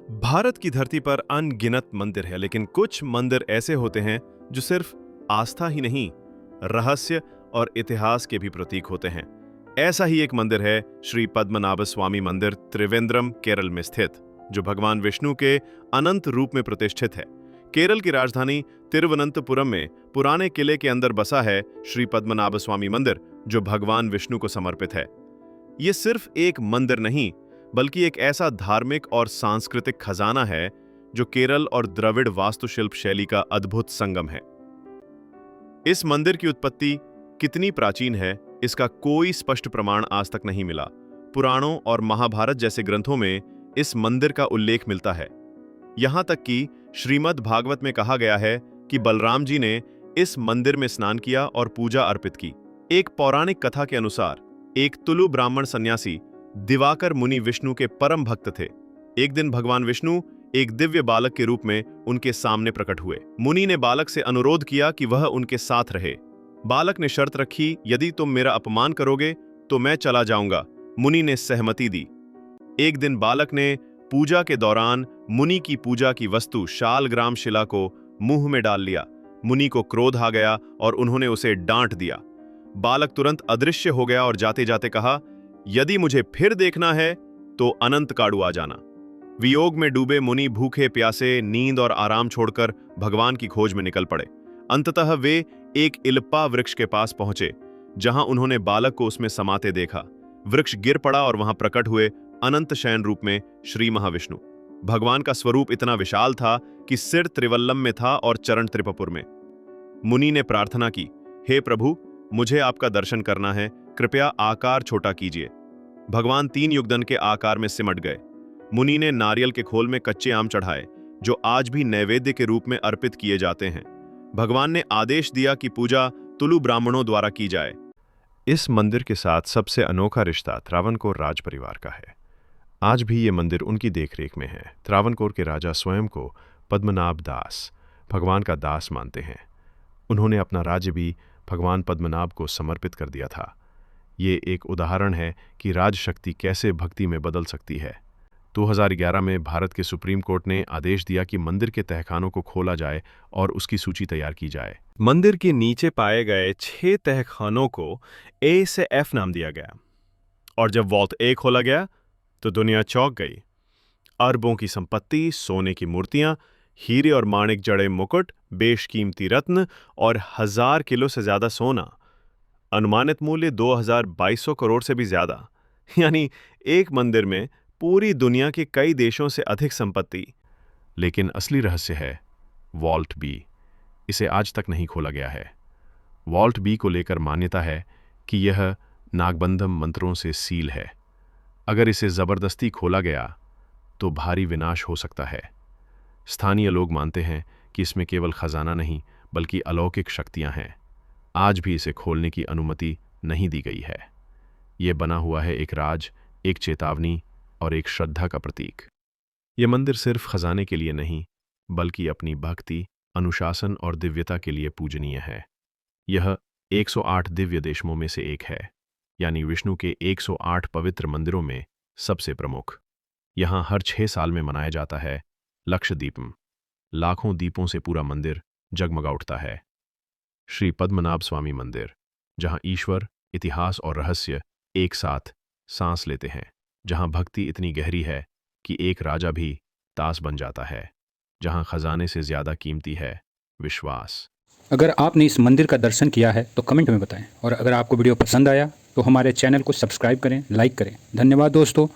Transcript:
भारत की धरती पर अनगिनत मंदिर है, लेकिन कुछ मंदिर ऐसे होते हैं जो सिर्फ आस्था ही नहीं, रहस्य और इतिहास के भी प्रतीक होते हैं। ऐसा ही एक मंदिर है श्री पद्मनाभ स्वामी मंदिर, त्रिवेंद्रम, केरल में स्थित, जो भगवान विष्णु के अनंत रूप में प्रतिष्ठित है। केरल की राजधानी तिरुवनंतपुरम में पुराने किले के अंदर बसा है श्री पद्मनाभ स्वामी मंदिर, जो भगवान विष्णु को समर्पित है। ये सिर्फ एक मंदिर नहीं, बल्कि एक ऐसा धार्मिक और सांस्कृतिक खजाना है जो केरल और द्रविड़ वास्तुशिल्प शैली का अद्भुत संगम है। इस मंदिर की उत्पत्ति कितनी प्राचीन है, इसका कोई स्पष्ट प्रमाण आज तक नहीं मिला। पुराणों और महाभारत जैसे ग्रंथों में इस मंदिर का उल्लेख मिलता है। यहां तक कि श्रीमद् भागवत में कहा गया है कि बलराम जी ने इस मंदिर में स्नान किया और पूजा अर्पित की। एक पौराणिक कथा के अनुसार एक तुलु ब्राह्मण सन्यासी दिवाकर मुनि विष्णु के परम भक्त थे। एक दिन भगवान विष्णु एक दिव्य बालक के रूप में उनके सामने प्रकट हुए। मुनि ने बालक से अनुरोध किया कि वह उनके साथ रहे। बालक ने शर्त रखी, यदि तुम मेरा अपमान करोगे तो मैं चला जाऊंगा। मुनि ने सहमति दी। एक दिन बालक ने पूजा के दौरान मुनि की पूजा की वस्तु शालग्राम शिला को मुंह में डाल लिया। मुनि को क्रोध आ गया और उन्होंने उसे डांट दिया। बालक तुरंत अदृश्य हो गया और जाते जाते कहा, यदि मुझे फिर देखना है तो अनंत काड़ू आ जाना। वियोग में डूबे मुनि भूखे प्यासे नींद और आराम छोड़कर भगवान की खोज में निकल पड़े। अंततः वे एक इल्पा वृक्ष के पास पहुंचे, जहां उन्होंने बालक को उसमें समाते देखा। वृक्ष गिर पड़ा और वहां प्रकट हुए अनंत शयन रूप में श्री महाविष्णु। भगवान का स्वरूप इतना विशाल था कि सिर त्रिवल्लम में था और चरण त्रिपुर में। मुनि ने प्रार्थना की, हे प्रभु, मुझे आपका दर्शन करना है, कृपया आकार छोटा कीजिए। भगवान 3 युगदन के आकार में सिमट गए। मुनि ने नारियल के खोल में कच्चे आम चढ़ाए, जो आज भी नैवेद्य के रूप में अर्पित किए जाते हैं। भगवान ने आदेश दिया कि पूजा तुलु ब्राह्मणों द्वारा की जाए। इस मंदिर के साथ सबसे अनोखा रिश्ता त्रावणकोर राज परिवार का है। आज भी ये मंदिर उनकी देखरेख में है। त्रावणकोर के राजा स्वयं को पद्मनाभ दास, भगवान का दास मानते हैं। उन्होंने अपना राज्य भी भगवान पद्मनाभ को समर्पित कर दिया था। ये एक उदाहरण है कि राजशक्ति कैसे भक्ति में बदल सकती है। 2011 में भारत के सुप्रीम कोर्ट ने आदेश दिया कि मंदिर के तहखानों को खोला जाए और उसकी सूची तैयार की जाए। मंदिर के नीचे पाए गए 6 तहखानों को ए से एफ नाम दिया गया, और जब वॉल्ट ए खोला गया तो दुनिया चौंक गई। अरबों की संपत्ति, सोने की मूर्तियां, हीरे और माणिक जड़े मुकुट, बेशकीमती रत्न और 1000 किलो से ज्यादा सोना। अनुमानित मूल्य 2200 करोड़ से भी ज्यादा। यानी एक मंदिर में पूरी दुनिया के कई देशों से अधिक संपत्ति। लेकिन असली रहस्य है वॉल्ट बी। इसे आज तक नहीं खोला गया है। वॉल्ट बी को लेकर मान्यता है कि यह नागबंधम मंत्रों से सील है। अगर इसे जबरदस्ती खोला गया तो भारी विनाश हो सकता है। स्थानीय लोग मानते हैं कि इसमें केवल खजाना नहीं, बल्कि अलौकिक शक्तियां हैं। आज भी इसे खोलने की अनुमति नहीं दी गई है। यह बना हुआ है एक राज, एक चेतावनी और एक श्रद्धा का प्रतीक। यह मंदिर सिर्फ खजाने के लिए नहीं, बल्कि अपनी भक्ति, अनुशासन और दिव्यता के लिए पूजनीय है। यह 108 दिव्य देशमों में से एक है, यानी विष्णु के 108 पवित्र मंदिरों में सबसे प्रमुख। यहां हर 6 साल में मनाया जाता है लक्षदीपम। लाखों दीपों से पूरा मंदिर जगमगा उठता है। श्री पद्मनाभ स्वामी मंदिर, जहां ईश्वर, इतिहास और रहस्य एक साथ सांस लेते हैं। जहां भक्ति इतनी गहरी है कि एक राजा भी दास बन जाता है। जहां खजाने से ज्यादा कीमती है विश्वास। अगर आपने इस मंदिर का दर्शन किया है तो कमेंट में बताएं, और अगर आपको वीडियो पसंद आया तो हमारे चैनल को सब्सक्राइब करें, लाइक करें। धन्यवाद दोस्तों।